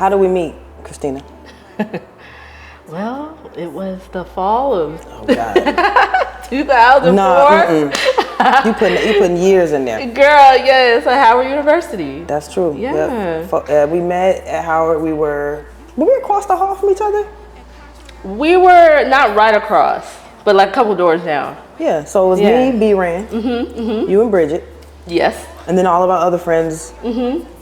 How do we meet, Christina? Well, it was the fall of 2004. No, you putting years in there. Girl, yes, at Howard University. That's true. Yeah. Yep. We met at Howard. Were we across the hall from each other? We were not right across, but like a couple doors down. Yeah, so it was me, B-Ran, you and Bridget. Yes. And then all of our other friends.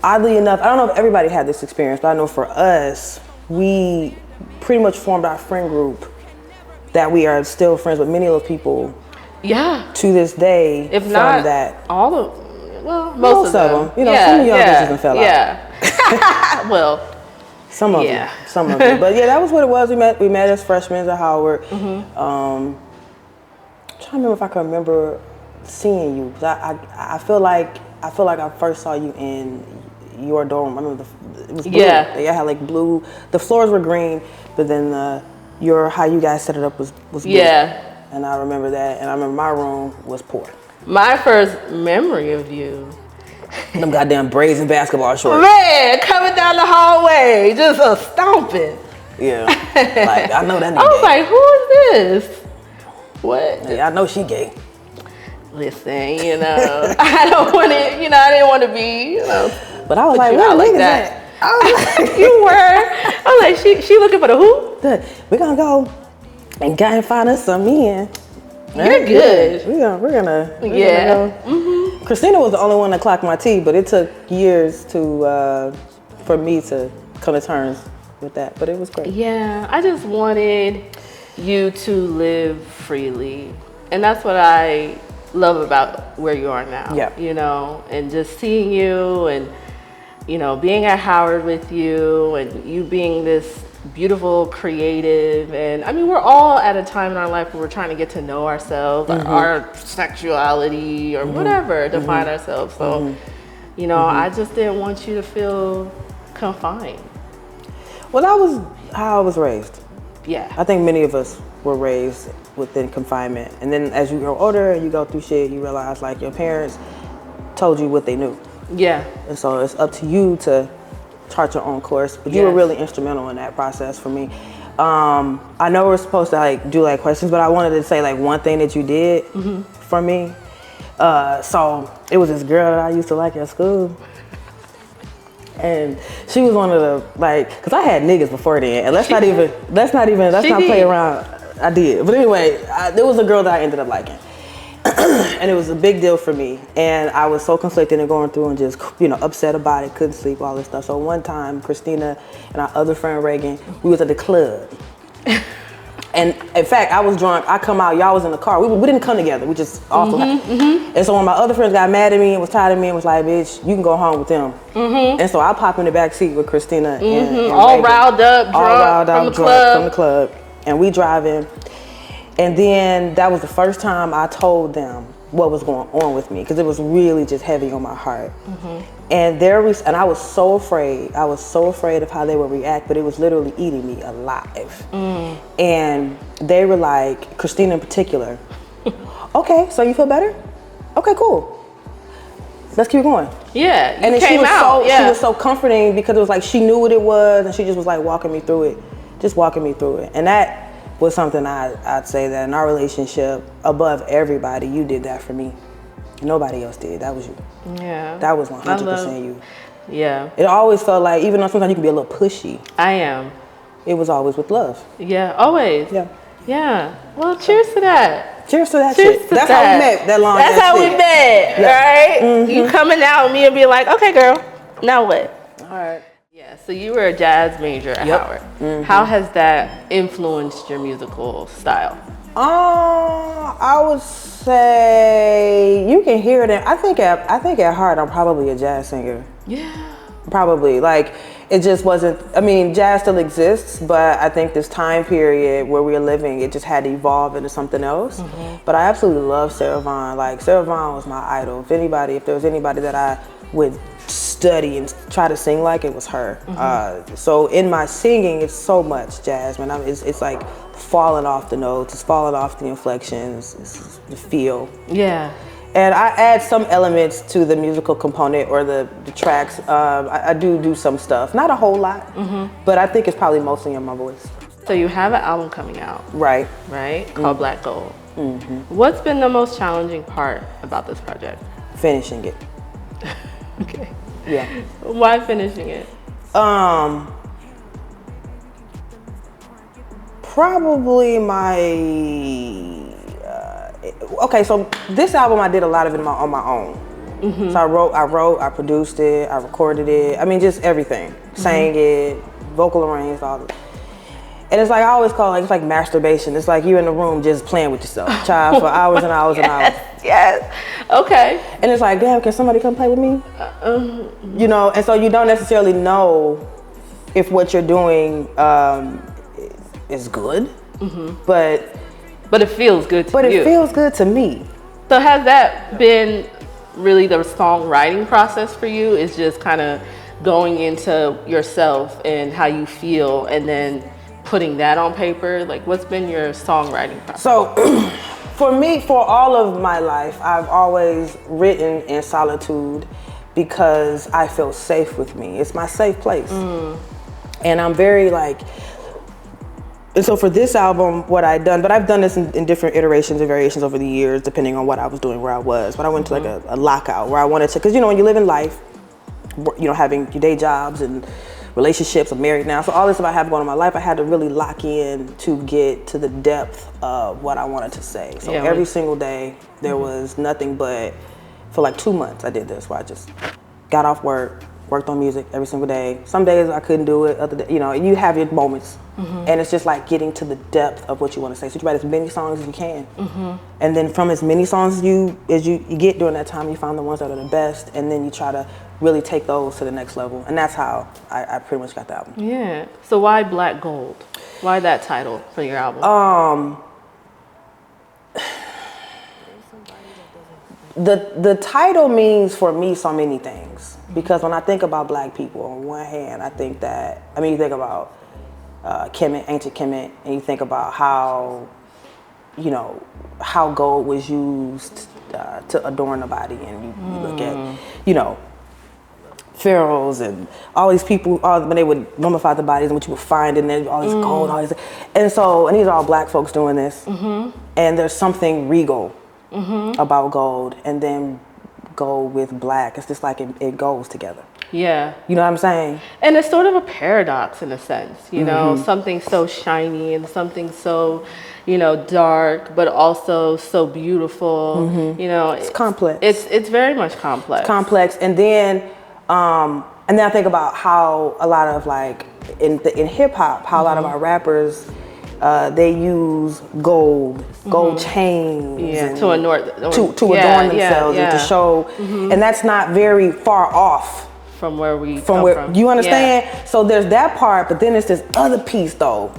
Oddly enough, I don't know if everybody had this experience, but I know for us, we pretty much formed our friend group that we are still friends with many of those people. Yeah. To this day, if from not that. All of, well, most of them. You know, some of y'all bitches fell out. Yeah. Well. Some of them. But yeah, that was what it was. We met as freshmen at Howard. I'm trying to remember if I can remember seeing you. I feel like I first saw you in your dorm. I remember it was blue. Yeah. They had like blue. The floors were green, but then how you guys set it up was blue. Yeah. And I remember that. And I remember my room was poor. My first memory of you. Them goddamn braids and basketball shorts. Man, coming down the hallway, just a stomping. Yeah. Like, I know that nigga. I was like, who is this? What? Yeah, I know she gay. Listen, I don't want it, I didn't want to be, But I was like, what like that? You were. I was like, she looking for the who? We're gonna go and find us some men. You're good. We're gonna go. Christina was the only one that clocked my tea, but it took years for me to come to terms with that. But it was great. Yeah, I just wanted you to live freely, and that's what I love about where you are now. Yeah. And just seeing you, and being at Howard with you, and you being this beautiful, creative, and I mean, we're all at a time in our life where we're trying to get to know ourselves, our sexuality, or whatever, define ourselves. So, I just didn't want you to feel confined. Well, that was how I was raised. Yeah. I think many of us were raised within confinement. And then as you grow older and you go through shit, you realize like your parents told you what they knew. Yeah. And so it's up to you to chart your own course. But you were really instrumental in that process for me. I know we're supposed to do questions, but I wanted to say one thing that you did for me. So it was this girl that I used to like at school. And she was one of the cause I had niggas before then, and let's not play around. I did, but anyway, there was a girl that I ended up liking, and it was a big deal for me. And I was so conflicted and going through and just upset about it, couldn't sleep, all this stuff. So one time, Christina and our other friend Reagan, we was at the club. And in fact, I was drunk. I come out, y'all was in the car. We didn't come together. We just also And so when my other friends got mad at me and was tired of me and was like, bitch, you can go home with them. And so I pop in the back seat with Christina and all Reagan. riled up, drunk from the club. And we driving. And then that was the first time I told them what was going on with me, because it was really just heavy on my heart. And I was so afraid. I was so afraid of how they would react, but it was literally eating me alive. And they were like, Christina in particular, okay, so you feel better? Okay, cool. Let's keep going. Yeah, and then she was so comforting, because it was like she knew what it was, and she just was like walking me through it. And that was something I'd say that in our relationship, above everybody, you did that for me. Nobody else did. That was you. Yeah. That was 100% you. Yeah. It always felt like, even though sometimes you can be a little pushy. I am. It was always with love. Yeah, always. Yeah. Yeah. Well, cheers to that. Cheers to that cheers shit. To That's how we met. That's how we met, right? You coming out with me and be like, okay, girl, now what? All right. Yeah, so you were a jazz major at Howard. How has that influenced your musical style? I would say you can hear it. I think at heart, I'm probably a jazz singer. Yeah. Probably. It just wasn't, jazz still exists, but I think this time period where we're living, it just had to evolve into something else. But I absolutely love Sarah Vaughan. Sarah Vaughan was my idol. If there was anybody that I would study and try to sing like, it was her. So in my singing, it's so much jazz, man. It's falling off the notes, it's falling off the inflections, it's the feel. Yeah. And I add some elements to the musical component or the tracks. I do some stuff, not a whole lot, but I think it's probably mostly in my voice. So you have an album coming out, Right? called Black Gold. What's been the most challenging part about this project? Finishing it. Okay. Yeah. Why finishing it? Probably my. Okay, so this album I did a lot of it on my own. So I wrote, I produced it, I recorded it. I mean, just everything. Sang it, vocal arranged, all of it. And it's like I always call it, it's like masturbation. It's like you in the room just playing with yourself, child, for hours and hours and hours. Yes. Okay. And it's like, damn, can somebody come play with me? You know, and so you don't necessarily know if what you're doing is good, But it feels good to you. but it feels good to me. So has that been really the songwriting process for you? Is just kind of going into yourself and how you feel and then putting that on paper? Like, what's been your songwriting process? So for me, for all of my life, I've always written in solitude because I feel safe with me. It's my safe place. And I'm very like, and so for this album, what I've done, but I've done this in different iterations and variations over the years, depending on what I was doing, where I was. But I went to like a lockout where I wanted to, because you know, when you live in life, you know, having your day jobs and relationships, I'm married now. So all this stuff I have going on in my life, I had to really lock in to get to the depth of what I wanted to say. So every single day, there was nothing but, for like 2 months, I did this, where I just got off work, worked on music every single day. Some days I couldn't do it, other days, you know, you have your moments. And it's just like getting to the depth of what you want to say. So you write as many songs as you can. And then from as many songs as you get during that time, you find the ones that are the best, and then you try to really take those to the next level. And that's how I pretty much got the album. Yeah. So why Black Gold? Why that title for your album? The title means for me so many things, because when I think about Black people, on one hand, I think that, I mean, you think about Kemet, ancient Kemet, and you think about how, you know, how gold was used to adorn the body, and you look at, you know, pharaohs and all these people, when they would mummify the bodies and what you would find in there, all this gold, all these, and so, and these are all Black folks doing this, and there's something regal about gold, and then gold with Black. It's just like it goes together. Yeah. You know what I'm saying? And it's sort of a paradox in a sense, you know, something so shiny and something so, you know, dark, but also so beautiful. You know, it's complex. It's very much complex. Complex. And then I think about how a lot of like in hip hop, how a lot of our rappers, they use gold chains, to adorn themselves and to show, and that's not very far off from where we come from. You understand? So there's that part, but then it's this other piece though,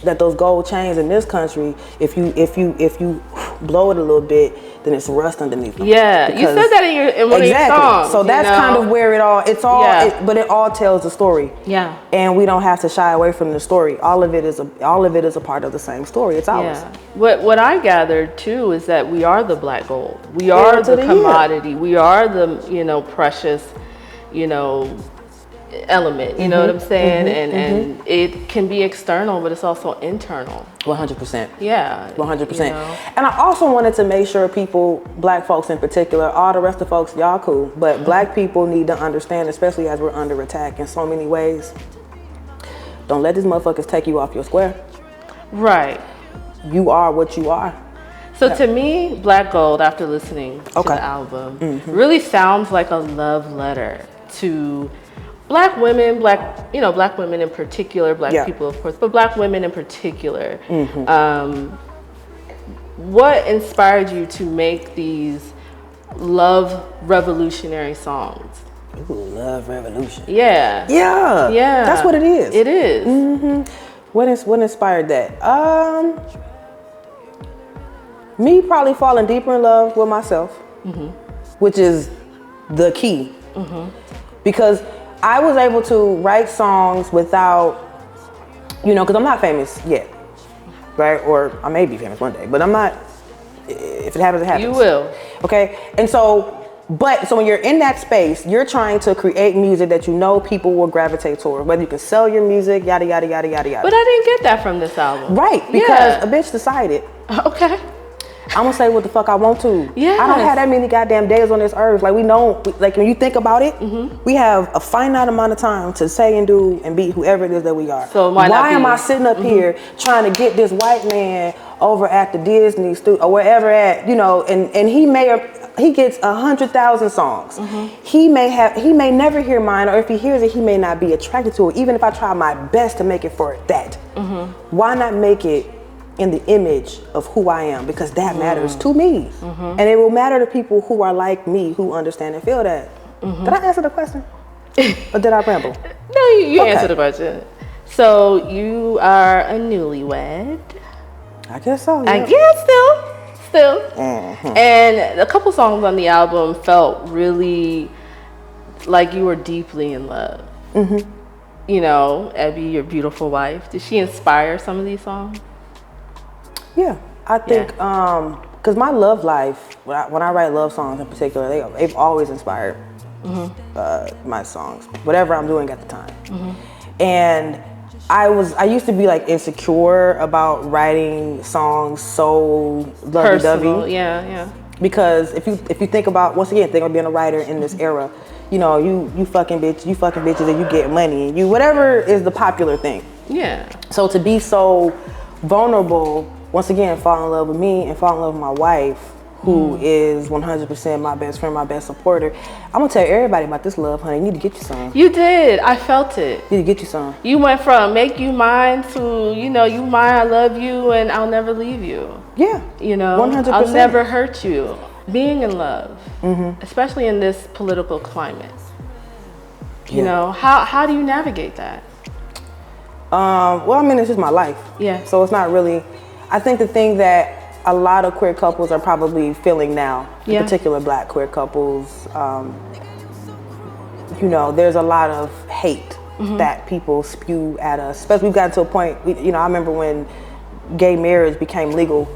that those gold chains in this country, if you blow it a little bit, then it's rust underneath them. Yeah, you said that in one of your songs. So that's kind of where it all tells the story. Yeah. And we don't have to shy away from the story. All of it is a part of the same story. It's ours. Yeah. What I gathered too is that we are the Black gold. We are the commodity. We are the, you know, precious, you know, element, you know what I'm saying? And it can be external, but it's also internal. 100%. Yeah. 100%. You know? And I also wanted to make sure people, Black folks in particular, all the rest of folks, y'all cool, but Black people need to understand, especially as we're under attack in so many ways, don't let these motherfuckers take you off your square. Right. You are what you are. So to me, Black Gold, after listening to the album, really sounds like a love letter to Black women, Black women in particular, Black people of course, but Black women in particular. What inspired you to make these love revolutionary songs? Ooh, love revolution. Yeah. Yeah. Yeah. That's what it is. It is. What inspired that? Me probably falling deeper in love with myself, which is the key. Because I was able to write songs without, you know, because I'm not famous yet, right? Or I may be famous one day, but I'm not if it happens, it happens. You will. Okay, and so when you're in that space, you're trying to create music that you know people will gravitate toward, whether you can sell your music, yada, yada, yada, yada, yada. But I didn't get that from this album. Right, because a bitch decided. Okay. I'm gonna say what the fuck I want to. Yeah. I don't have that many goddamn days on this earth. Like, like when you think about it, we have a finite amount of time to say and do and be whoever it is that we are. So why am I sitting up here trying to get this white man over at the Disney studio or wherever at, you know, and he gets 100,000 songs. He may never hear mine, or if he hears it, he may not be attracted to it, even if I try my best to make it for that. Why not make it in the image of who I am? Because that matters to me. And it will matter to people who are like me, who understand and feel that. Did I answer the question? Or did I ramble? No, you answered the question. So you are a newlywed. I guess so. Yeah. I guess still. And a couple songs on the album felt really like you were deeply in love. You know, Abby, your beautiful wife. Did she inspire some of these songs? Yeah, I think because my love life, when I write love songs in particular, they've always inspired my songs, whatever I'm doing at the time. And I used to be like insecure about writing songs so lovey-dovey. Yeah. Because if you think about, once again, think about being a writer in this era, you know, you fucking bitches and you get money and you whatever is the popular thing. Yeah. So to be so vulnerable, once again, fall in love with me and fall in love with my wife, who is 100% my best friend, my best supporter. I'm gonna tell everybody about this love, honey. You need to get you some. You did. I felt it. You need to get you some. You went from make you mine to, you know, you mine, I love you, and I'll never leave you. Yeah. You know, 100%. I'll never hurt you. Being in love, especially in this political climate. You know, how do you navigate that? Well, I mean, it's just my life. Yeah. So it's not really. I think the thing that a lot of queer couples are probably feeling now, in particular Black queer couples, you know, there's a lot of hate that people spew at us. Especially we've gotten to a point, you know, I remember when gay marriage became legal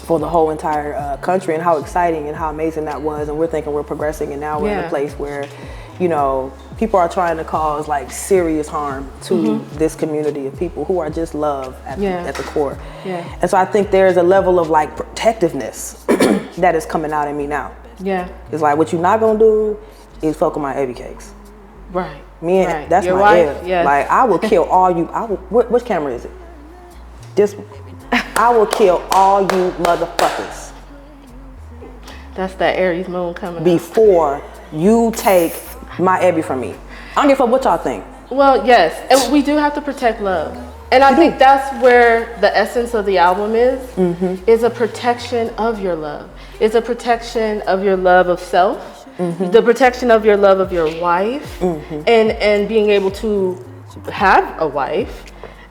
for the whole entire country, and how exciting and how amazing that was. And we're thinking we're progressing, and now we're in a place where, you know, people are trying to cause like serious harm to this community of people who are just love at the core. Yeah. And so I think there's a level of like protectiveness that is coming out in me now. Yeah. It's like, what you're not gonna do is fuck with my Evie cakes. Right. Me and that's your my wife. Yeah. Like, I will kill all you. Which camera is it? This one. I will kill all you motherfuckers. That's that Aries moon coming before you take my Abby from me. I don't give a fuck what y'all think. Well, yes, and we do have to protect love. And I think that's where the essence of the album is a protection of your love. It's a protection of your love of self, the protection of your love of your wife, and being able to have a wife,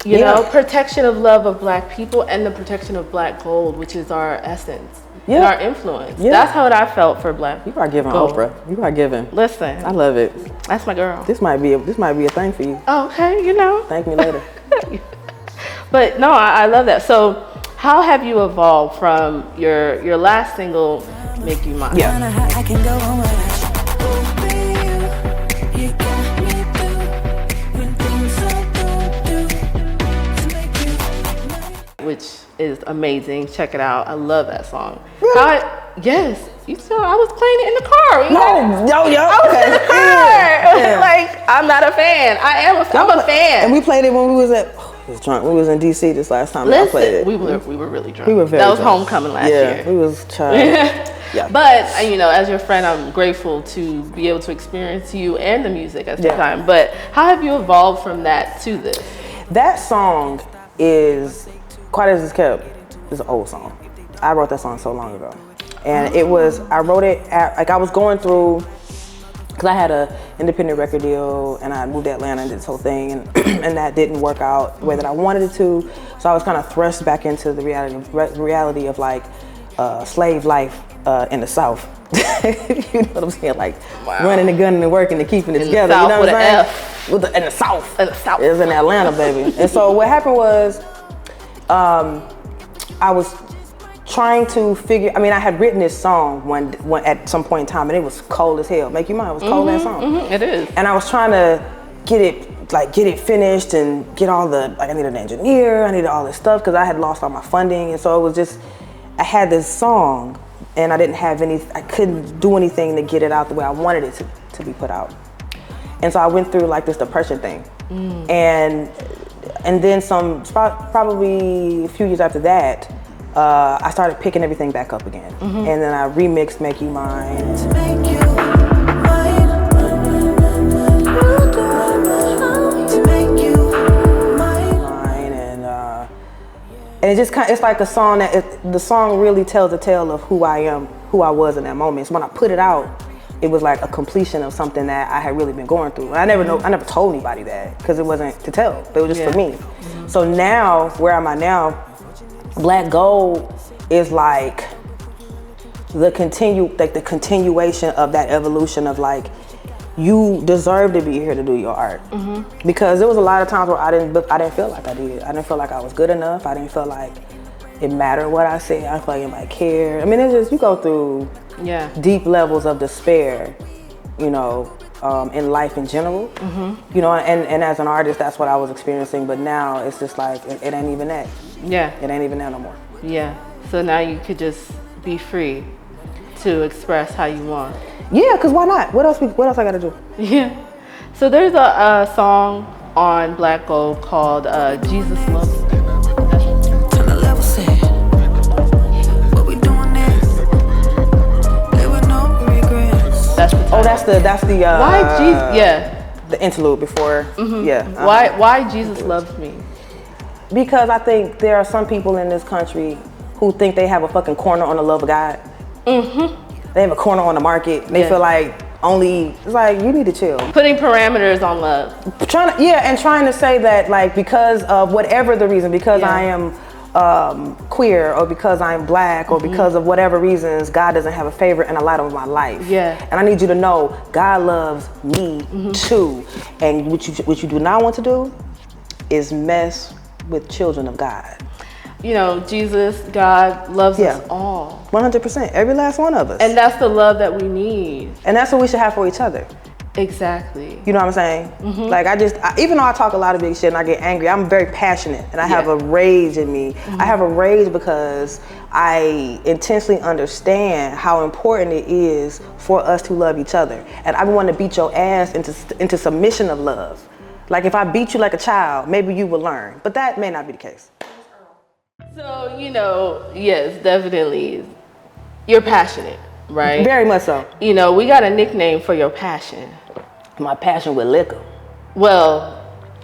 you know, protection of love of Black people, and the protection of Black gold, which is our essence. And our influence. That's how I felt for Black. You are giving gold. Oprah. You are giving. Listen, I love it. That's my girl. This might be a thing for you. Oh, okay, you know. Thank me later. But no, I love that. So, how have you evolved from your last single, "Make You Mine"? Yeah. Which is amazing. Check it out. I love that song. Really? Yes. You saw I was playing it in the car. I was in the car. Yeah. Like, I'm not a fan. I'm a fan. And we played it when we was drunk. We was in DC this last time. I played it. We were really drunk. We were very That was drunk. homecoming last year. Yeah, we was child. Yeah. But, you know, as your friend, I'm grateful to be able to experience you and the music at the time. But how have you evolved from that to this? That song is, Quite As It's Kept, is an old song. I wrote that song so long ago. And I wrote it I was going through, because I had an independent record deal and I moved to Atlanta and did this whole thing, and that didn't work out the way that I wanted it to. So I was kind of thrust back into the reality of like slave life in the South. You know what I'm saying? Like running the gun and working and keeping it together. South, you know what I'm saying? in the South. It was in Atlanta, baby. And so what happened was, I was trying to figure. I mean, I had written this song one at some point in time, and it was cold as hell. Make you mind, it was cold that song. It is. And I was trying to get it finished and get all the, like, I needed an engineer, I needed all this stuff because I had lost all my funding, and so it was just, I had this song, and I couldn't do anything to get it out the way I wanted it to be put out. And so I went through like this depression thing, and then probably a few years after that, I started picking everything back up again, and then I remixed "Make You Mine." And it just it's like a song the song really tells a tale of who I am, who I was in that moment. So when I put it out, it was like a completion of something that I had really been going through. And I never told anybody that because it wasn't to tell, but it was just for me. So now, where am I now? Black Gold is like the continuation of that evolution of like, you deserve to be here to do your art. Because there was a lot of times where I didn't feel like I did. I didn't feel like I was good enough. I didn't feel like it mattered what I said. I didn't feel like anybody cared. I mean, it's just, you go through deep levels of despair, you know, in life in general. You know, and as an artist, that's what I was experiencing. But now it's just like, it ain't even that. Yeah. It ain't even that no more. Yeah. So now you could just be free to express how you want. Yeah, because why not? What else I gotta do? Yeah. So there's a song on Black Gold called Jesus Loves Me. That's the why Jesus? Yeah. The interlude before. Yeah. Why Jesus loves me? Because I think there are some people in this country who think they have a fucking corner on the love of God. They have a corner on the market. They feel like it's like, you need to chill. Putting parameters on love. Trying to say that, like, because of whatever the reason, because I am queer, or because I'm Black, or because of whatever reasons, God doesn't have a favorite in a lot of my life. And I need you to know, God loves me too. And what you do not want to do is mess with children of God. You know, Jesus, God loves us all. 100%, every last one of us. And that's the love that we need. And that's what we should have for each other. Exactly. You know what I'm saying? Like, even though I talk a lot of big shit and I get angry, I'm very passionate, and I have a rage in me. I have a rage because I intensely understand how important it is for us to love each other. And I want to beat your ass into submission of love. Like, if I beat you like a child, maybe you will learn. But that may not be the case. So, you know, yes, definitely. You're passionate, right? Very much so. You know, we got a nickname for your passion. My passion with liquor. Well,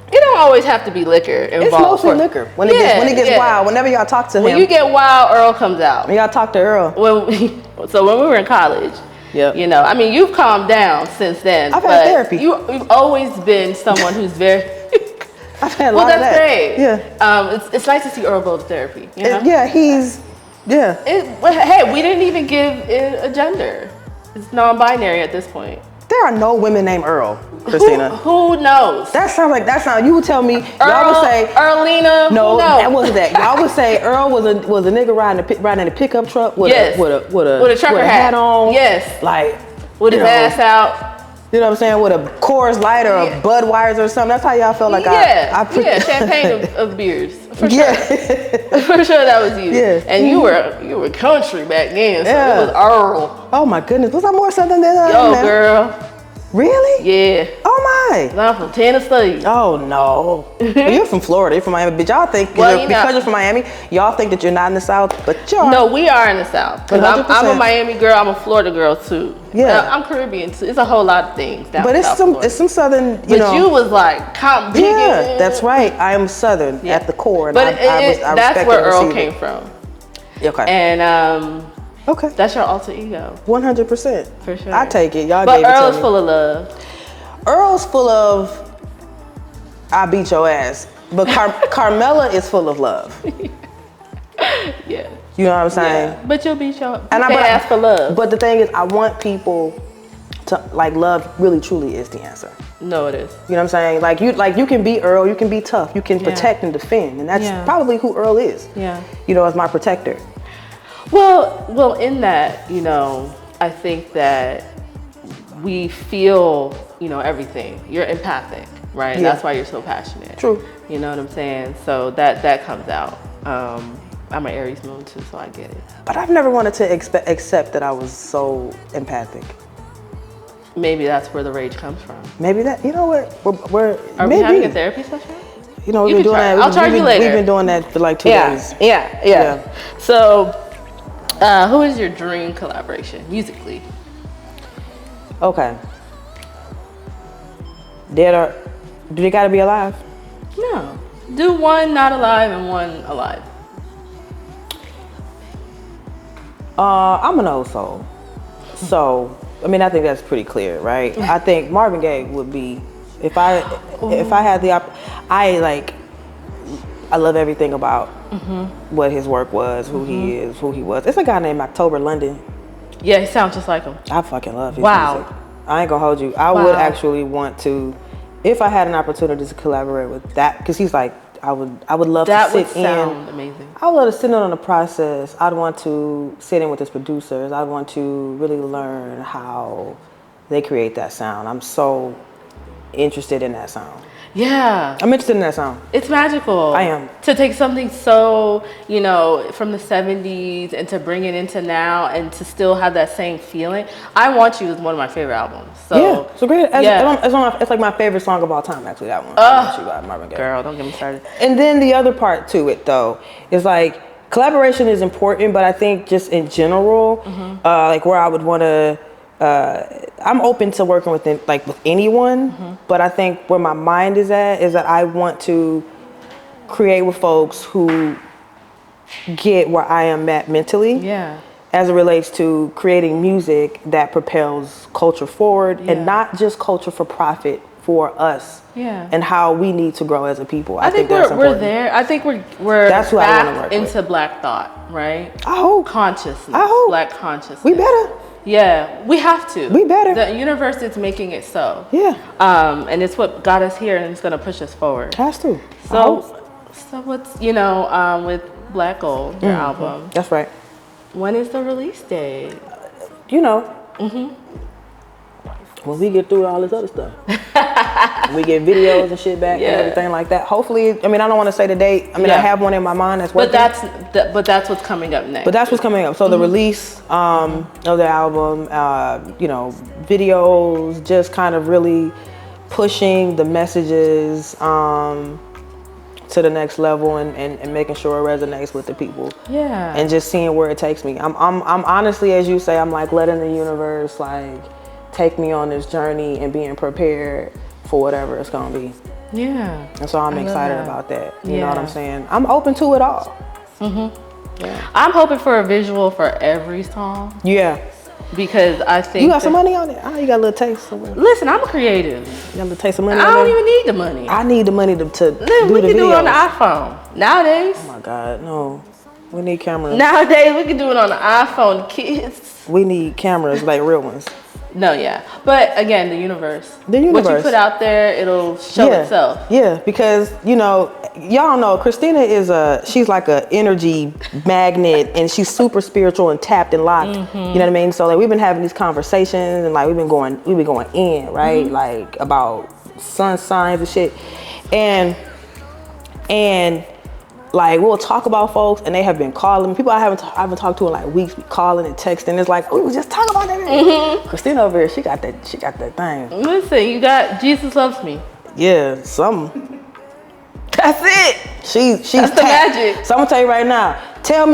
it don't always have to be liquor involved. It's mostly liquor. When it gets wild, whenever y'all talk to him. When you get wild, Earl comes out. When y'all talk to Earl. So when we were in college, you know, I mean, you've calmed down since then. I've had therapy. You've always been someone who's very... I've had a lot of that. Well, that's great. Yeah. It's nice to see Earl go to therapy. You know? Hey, we didn't even give it a gender. It's non-binary at this point. There are no women named Earl, Christina. Who knows? You would tell me, y'all would say Earlina. No, that wasn't that. Y'all would say Earl was a nigga riding in a pickup truck with a trucker hat on. Yes. Like, with his ass out. You know what I'm saying? With a Coors Light or a Budweiser or something. That's how y'all felt like champagne of beers. For sure. For sure that was you. Yeah. And you were country back then, so it was Earl. Oh my goodness. Was I more Southern than I am now? Girl. Really? Yeah. Oh my. I'm from Tennessee. Oh no. Well, you're from Florida. You're from Miami. But y'all think, because you're from Miami, y'all think that you're not in the South, but you're. No, we are in the South. Because I'm a Miami girl, I'm a Florida girl too. Yeah. I'm Caribbean too. It's a whole lot of things down But it's some Southern, But you was like, come big. Yeah, that's right. I am Southern at the core. And but that's where Earl came from. Okay. And okay. That's your alter ego. 100%. For sure. I take it. Y'all but gave it to me. Earl's full of love. Earl's full of, I beat your ass. But Carmela is full of love. Yeah. You know what I'm saying? Yeah. But you'll beat your ass for love. But the thing is, I want people to, like, love really truly is the answer. No, it is. You know what I'm saying? Like you can be Earl, you can be tough, you can protect and defend. And that's probably who Earl is. Yeah. You know, as my protector. Well, in that, you know, I think that we feel, you know, everything. You're empathic, right? Yeah. That's why you're so passionate. True. You know what I'm saying? So that comes out. I'm an Aries moon too, so I get it. But I've never wanted to accept that I was so empathic. Maybe that's where the rage comes from. Maybe that, you know what, we're Are maybe. we having a therapy session? You know, we've been doing that. I'll charge you later. We've been doing that for like 2 days. Yeah. So, who is your dream collaboration musically? Okay. Do they gotta be alive? No. Do one not alive and one alive. I'm an old soul. So, I mean, I think that's pretty clear, right? I think Marvin Gaye would be, if I had the I love everything about what his work was, who he is, who he was. It's a guy named October London. Yeah, he sounds just like him. I fucking love his music. I ain't gonna hold you. I would actually want to, if I had an opportunity to collaborate with that, because he's like, I would love to sit in. That would sound amazing. I would love to sit in on the process. I'd want to sit in with his producers. I'd want to really learn how they create that sound. I'm so interested in that sound. Yeah. I'm interested in that sound. It's magical. I am. To take something so, you know, from the 70s and to bring it into now and to still have that same feeling. I Want You is one of my favorite albums. So, yeah, so great. It's like my favorite song of all time, actually, that one. I Want You by Marvin Gaye. Girl, don't get me started. And then the other part to it, though, is like collaboration is important, but I think just in general, like where I would want to, I'm open to working with anyone, but I think where my mind is at is that I want to create with folks who get where I am at mentally. Yeah. As it relates to creating music that propels culture forward and not just culture for profit for us. Yeah. And how we need to grow as a people. I think we're there. I think we're that's who I want to work into with. Black thought, right? I hope. Consciousness. I hope. Black consciousness. We better. Yeah, we have to. We better. The universe is making it so. Yeah. And it's what got us here, and it's gonna push us forward. Has to. So what's with Black Gold, your album? That's right. When is the release date? When we get through all this other stuff, we get videos and shit back and everything like that. Hopefully, I mean, I don't want to say the date. I mean, I have one in my mind that's working. But that's what's coming up next. But that's what's coming up. So the release of the album, videos, just kind of really pushing the messages to the next level and making sure it resonates with the people. Yeah. And just seeing where it takes me. I'm honestly, as you say, I'm like letting the universe take me on this journey and being prepared for whatever it's gonna be. Yeah. And so I'm excited about that. You know what I'm saying? I'm open to it all. Yeah. I'm hoping for a visual for every song. Yeah. Because I think you got some money on it. You got a little taste. Listen, I'm creative. You got a little taste of money. I don't even need the money. I need the money to do the videos. We can do it on the iPhone nowadays. Oh my God, no. We need cameras. Nowadays we can do it on the iPhone. Kids. We need cameras like real ones. No, yeah. But again, the universe. What you put out there, it'll show itself. Yeah, because, y'all know Christina she's like a energy magnet and she's super spiritual and tapped and locked. You know what I mean? So we've been having these conversations and we've been going in, right? Like about sun signs and shit. And we'll talk about folks and they have been calling me. People I haven't talked to in weeks, be calling and texting. It's like, we was just talking about that. Christina over here, she got that thing. Listen, you got Jesus Loves Me. Yeah, something. That's it. She's That's the magic. So I'm gonna tell you right now. Tell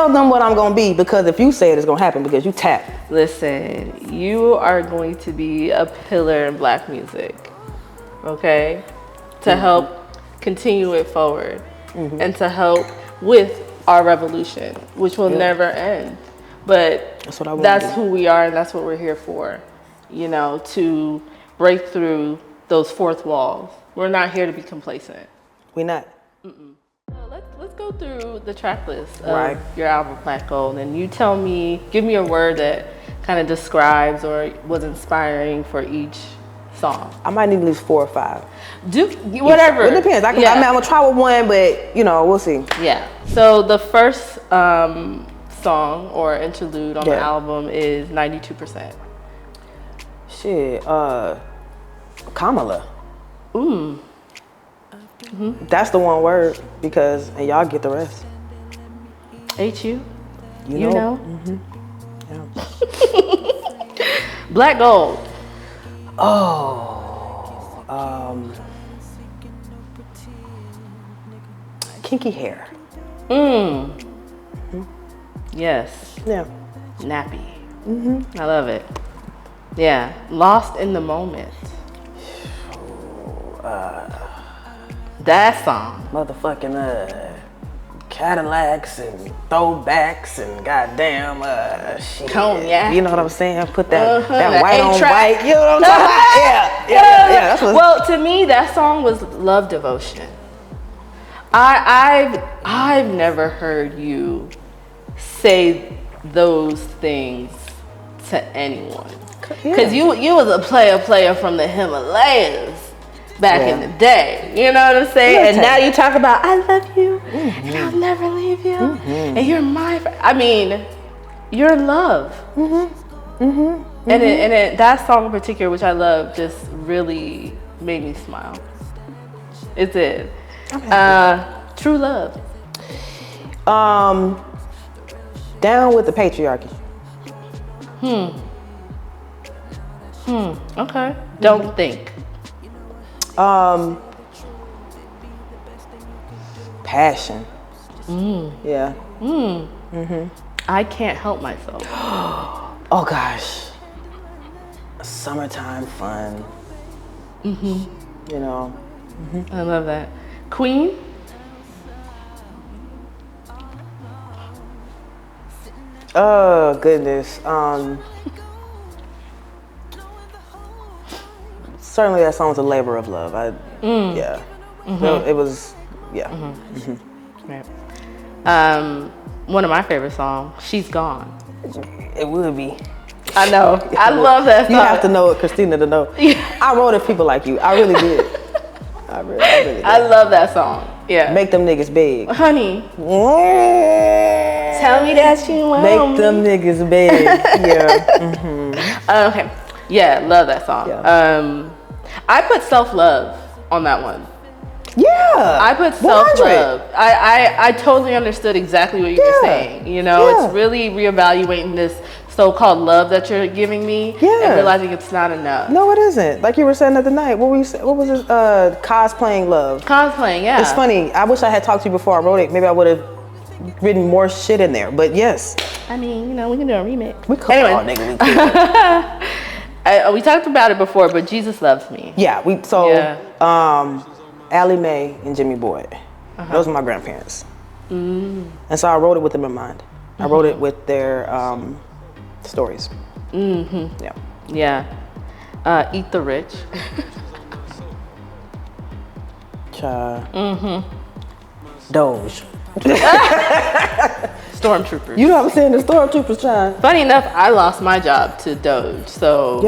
them what I'm gonna be, because if you say it, it's gonna happen because you tap. Listen, you are going to be a pillar in Black music, okay? To help continue it forward. And to help with our revolution, which will never end. But that's who we are and that's what we're here for, to break through those fourth walls. We're not here to be complacent. We're not. So let's go through the track list of your album, Black Gold, and you tell me, give me a word that kind of describes or was inspiring for each song. I might need at least 4 or 5. Do whatever. It depends. I'm gonna try with one, but we'll see. Yeah. So the first song or interlude on the album is 92%? Shit, Carmela. Mm. That's the one word because, and y'all get the rest. HU? You know? Yeah. Black Gold. Kinky hair. Yes. Yeah. Nappy. I love it. Yeah. Lost in the Moment. That song. Motherfucking Cadillacs and throwbacks and goddamn shit. Cognac. You know what I'm saying? Put that that white on A-track. white. You know what I'm talking about? Yeah. That's what. Well, to me, that song was love devotion. I've never heard you say those things to anyone. Because you was a player from the Himalayas back in the day. You know what I'm saying? And now you talk about, I love you, and I'll never leave you, and you're my, I mean, you're love. And that song in particular, which I love, just really made me smile. It did. True Love. Down with the patriarchy. Okay. Don't think. Passion. Yeah. I Can't Help Myself. Oh gosh. Summertime fun. You know. I love that. Queen. Oh goodness. Certainly that song was a labor of love. Yeah. So it was, yeah. Right. One of my favorite songs, She's Gone. It would be. I know. I love that song. You have to know it, Christina, to know. I wrote it for people like you. I really did. I really did. I love that song. Yeah. Make them niggas big. Honey. Tell me that you want Make them niggas big. Yeah. Okay. Yeah, love that song. Yeah. I put Self-Love on that one. Yeah. I put 100. Self-Love. I totally understood exactly what you were saying. You know, it's really reevaluating this so-called love that you're giving me and realizing it's not enough. No, it isn't. Like you were saying the other night. What was it? Cosplaying love. Cosplaying, yeah. It's funny. I wish I had talked to you before I wrote it. Maybe I would have written more shit in there. But yes. I mean, you know, we can do a remix. We could. Anyway. Oh, nigga, we could. We talked about it before, but Jesus Loves Me. Yeah. Allie Mae and Jimmy Boyd. Those are my grandparents. And so I wrote it with them in mind. I wrote it with their stories. Yeah. Yeah. Eat the Rich. Doge. Stormtroopers. You know what I'm saying? The Stormtroopers child. Funny enough, I lost my job to Doge, so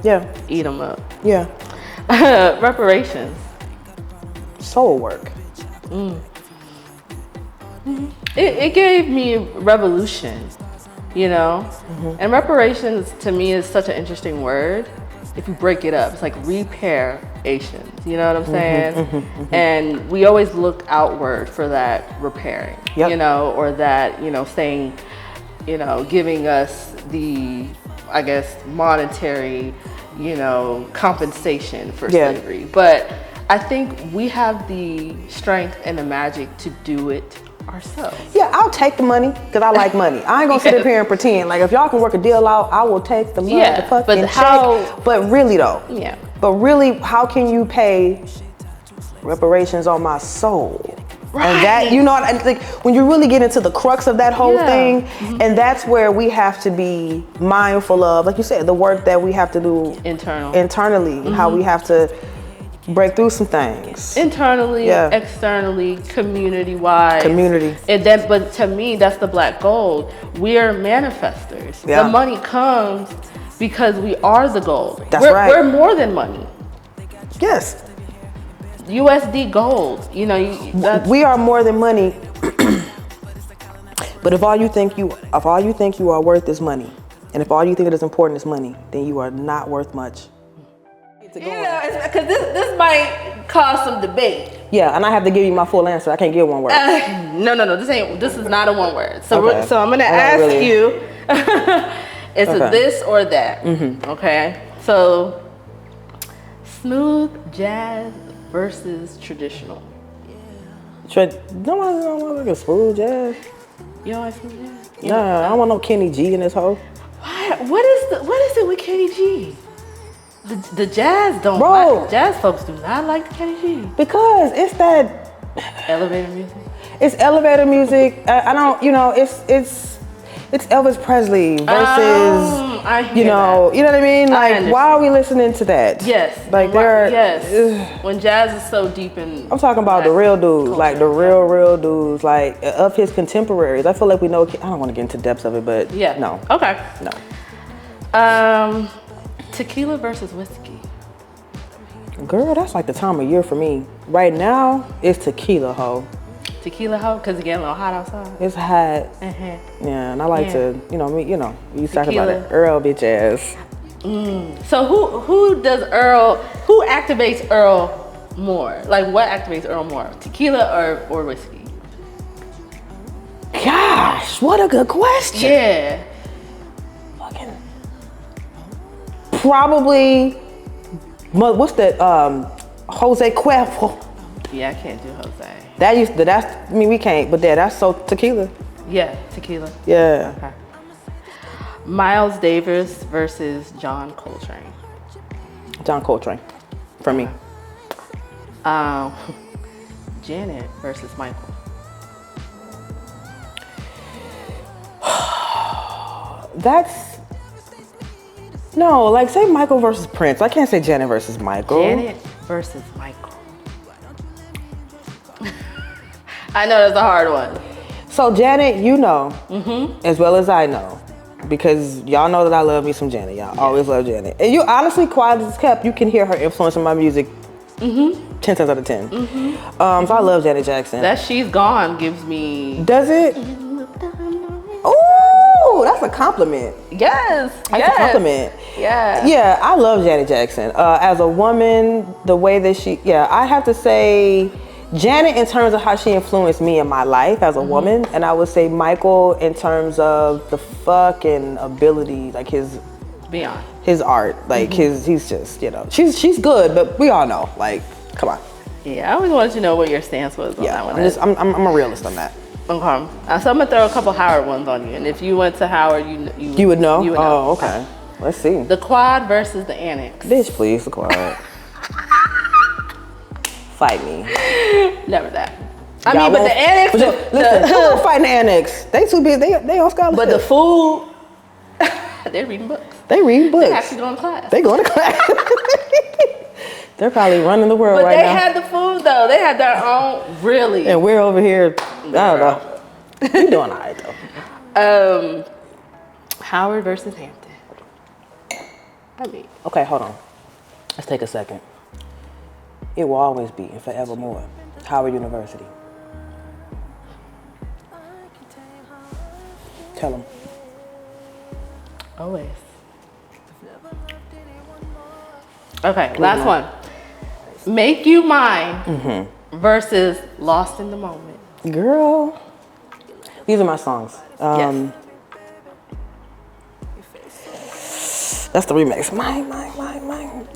yeah, eat them up. Yeah. Reparations. Soul work. It gave me revolution, you know? And reparations to me is such an interesting word. If you break it up, it's like reparations, you know what I'm saying? And we always look outward for that repairing, you know, or that, you know, saying, you know, giving us the, I guess, monetary, you know, compensation for slavery. But I think we have the strength and the magic to do it ourselves. Yeah, I'll take the money because I like money. I ain't gonna sit up here and pretend. Like if y'all can work a deal out, I will take the money, the fucking check. But really though, but really, how can you pay reparations on my soul? Right. And that, you know, like when you really get into the crux of that whole thing, and that's where we have to be mindful of, like you said, the work that we have to do internally, and how we have to break through some things internally, externally, community-wise. And then, but to me, that's the black gold. We're manifestors. The money comes because we are the gold. We're more than money. Yes. USD gold. You know, we are more than money But if all you think you are worth is money, and if all you think it is important is money, then you are not worth much. You know, because this might cause some debate. Yeah, and I have to give you my full answer. I can't give one word. No. This is not a one word. So Okay. so I'm gonna ask you. It's a this or that. Mm-hmm. Okay. So smooth jazz versus traditional. No, I don't want to smooth jazz. You don't like smooth jazz? Nah, I don't want no Kenny G in this hoe. Why? What is it with Kenny G? The jazz don't Bro. like, jazz folks do not like the Kenny G. Because it's that Elevator music. it's elevator music. I don't, it's Elvis Presley versus I hear you know what I mean? Like, why are we listening to that? Yes. Like yes. When jazz is so deep in. I'm talking about the real dudes, like the real dudes, like of his contemporaries. I feel like we know. I don't want to get into depths of it, but yeah. no. Okay. No. Tequila versus whiskey. Girl, that's like the time of year for me. Right now, it's tequila, ho. Tequila, ho, because it's getting a little hot outside. It's hot. Yeah, and I like to, you talking about it, Earl bitch ass. So who activates Earl more? Like, what activates Earl more? Tequila or whiskey? Gosh, what a good question. Yeah. Fucking. Probably, what's that, Jose Cuervo. Yeah, I can't do Jose. We can't, but that's so tequila. Yeah, tequila. Yeah. Okay. Miles Davis versus John Coltrane. John Coltrane, for me. Janet versus Michael. Say Michael versus Prince. I can't say Janet versus Michael. Janet versus Michael. I know that's a hard one. So Janet, as well as I know, because y'all know that I love me some Janet. Y'all always love Janet. And you honestly, quiet as kept, you can hear her influence in my music 10 times out of 10. So I love Janet Jackson. That She's Gone gives me... Does it? Ooh, that's a compliment. Yes. That's a compliment. Yeah. Yeah, I love Janet Jackson. As a woman, the way that I have to say Janet in terms of how she influenced me in my life as a woman, and I would say Michael in terms of the fucking ability, like his art, like he's just, she's good, but we all know, like, come on. Yeah, I always wanted to know what your stance was on that one. I'm a realist on that. Okay. So I'm gonna throw a couple Howard ones on you, and if you went to Howard, you would know. You would know. Oh, okay. Let's see. The quad versus the annex. Bitch, please, the quad. Fight me. Never that. I mean, but the annex. Listen, who gonna fight in the annex? They too big. They on scholarship. But the food, they're reading books. They reading books. They actually going to class. They going to class. They're probably running the world right now. But they had the food though. They had their own, really. And we're over here. I don't know. We're doing all right though. Howard versus Hampton. Okay, hold on. Let's take a second. It will always be and forevermore Howard University. Tell them. Always. Okay, last one. Make You Mine versus Lost in the Moment. Girl, these are my songs. Yes. That's the remix. Mine.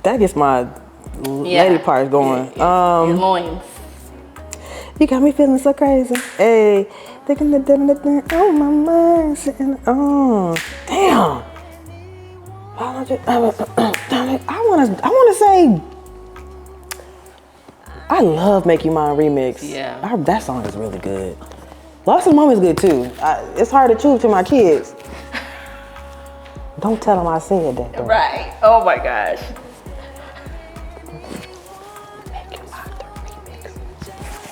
That gets my lady parts going. Loins. You got me feeling so crazy. Hey, thinking the oh my mind sitting. Oh, damn. I wanna say. I love Make You Mine remix. Yeah. That song is really good. Lost in the Moment is good too. It's hard to choose to my kids. Don't tell them I said that though. Right. Oh my gosh. Make You Mine the remix.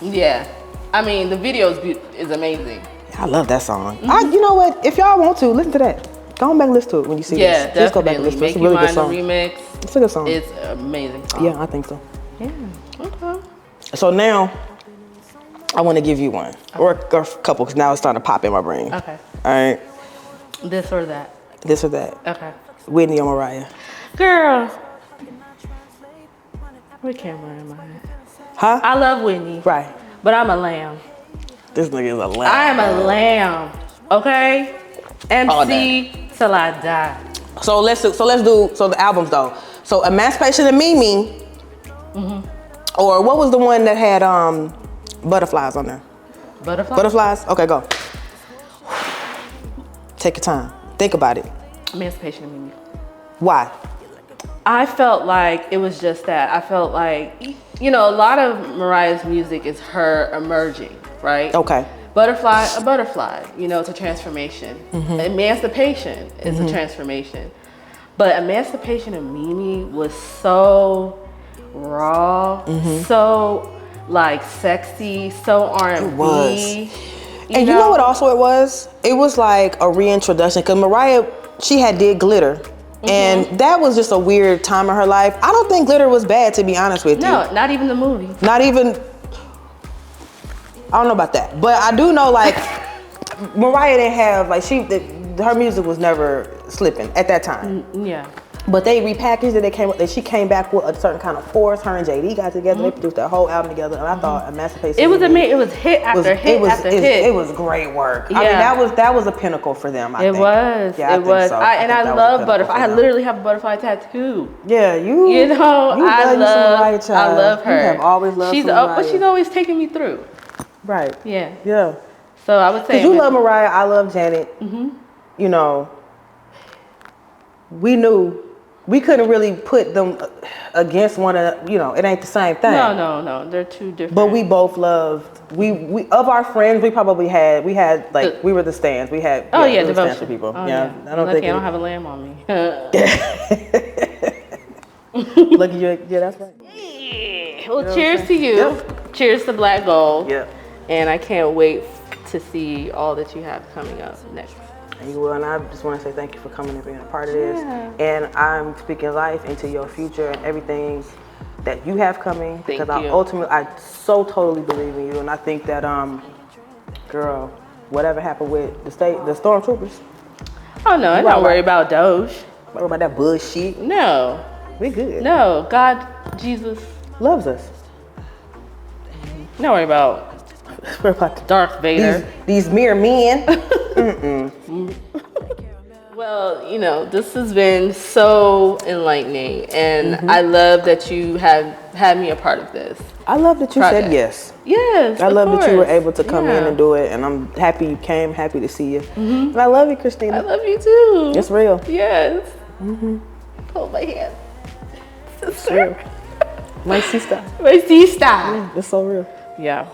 Yeah. I mean, the video is amazing. I love that song. You know what? If y'all want to, listen to that. Go back and listen to it when you see this. Yeah, Just go back and listen to it. It's a really good song. Make You Mine the remix. It's a good song. It's an amazing song. Yeah, I think so. Yeah. Okay. So now, I want to give you one. Okay. Or a couple, because now it's starting to pop in my brain. Okay. All right. This or that? This or that. Okay. Whitney or Mariah? Girl. What camera am I at? Huh? I love Whitney. Right. But I'm a lamb. This nigga is a lamb. I am a lamb. Okay? MC till I die. So let's do the albums though. So Emancipation of Mimi. Or what was the one that had butterflies on there? Butterflies? Butterflies? Okay, go. Take your time. Think about it. Emancipation of Mimi. Why? I felt like it was just that. I felt like, you know, a lot of Mariah's music is her emerging, right? Okay. Butterfly, a butterfly, you know, it's a transformation. Emancipation is a transformation. But Emancipation of Mimi was so raw, so like sexy, so R&B. It was. And you know what also it was? It was like a reintroduction, because Mariah, she did Glitter. And that was just a weird time in her life. I don't think Glitter was bad, to be honest with you. No, not even the movie. Not even, I don't know about that. But I do know, like, Mariah didn't have, like, her music was never slipping at that time. Yeah. But they repackaged it. She came back with a certain kind of force. Her and JD got together. They produced that whole album together. And I thought Emancipation. It was amazing. It was hit after hit after hit. It was great work. Yeah. I mean, that was a pinnacle for them. I think. Was. Yeah, it was. So. I love butterfly. I literally have a butterfly tattoo. Yeah, you know, I love her. You have always loved Mariah. But she's always taking me through. Right. Yeah. Yeah. So I would say. Because you love Mariah, I love Janet. You know, we knew. We couldn't really put them against one another. You know, it ain't the same thing. No. They're two different. But we both loved. We of our friends, we had like we were the stands. We had devotion people. Oh, yeah. I don't think I don't have a lamb on me. Lucky you. Yeah, that's right. Yeah. Well, cheers to you. Yep. Cheers to Black Gold. Yeah. And I can't wait to see all that you have coming up next. And you will, and I just want to say thank you for coming and being a part of this. And I'm speaking life into your future and everything that you have coming. Thank Because I so totally believe in you, and I think that girl, whatever happened with the stormtroopers. Oh no, I don't worry about Doge. Worry about that bullshit. No, we good. No, God, Jesus loves us. Don't worry about Darth Vader. These mere men. Well, you know, this has been so enlightening, and I love that you have had me a part of this. I love that you said yes. Yes, I love that you were able to come in and do it, and I'm happy you came, happy to see you. And I love you, Christina. I love you too. It's real. Yes. Hold my hand. It's real. My sister. My sister. Yeah, it's so real. Yeah.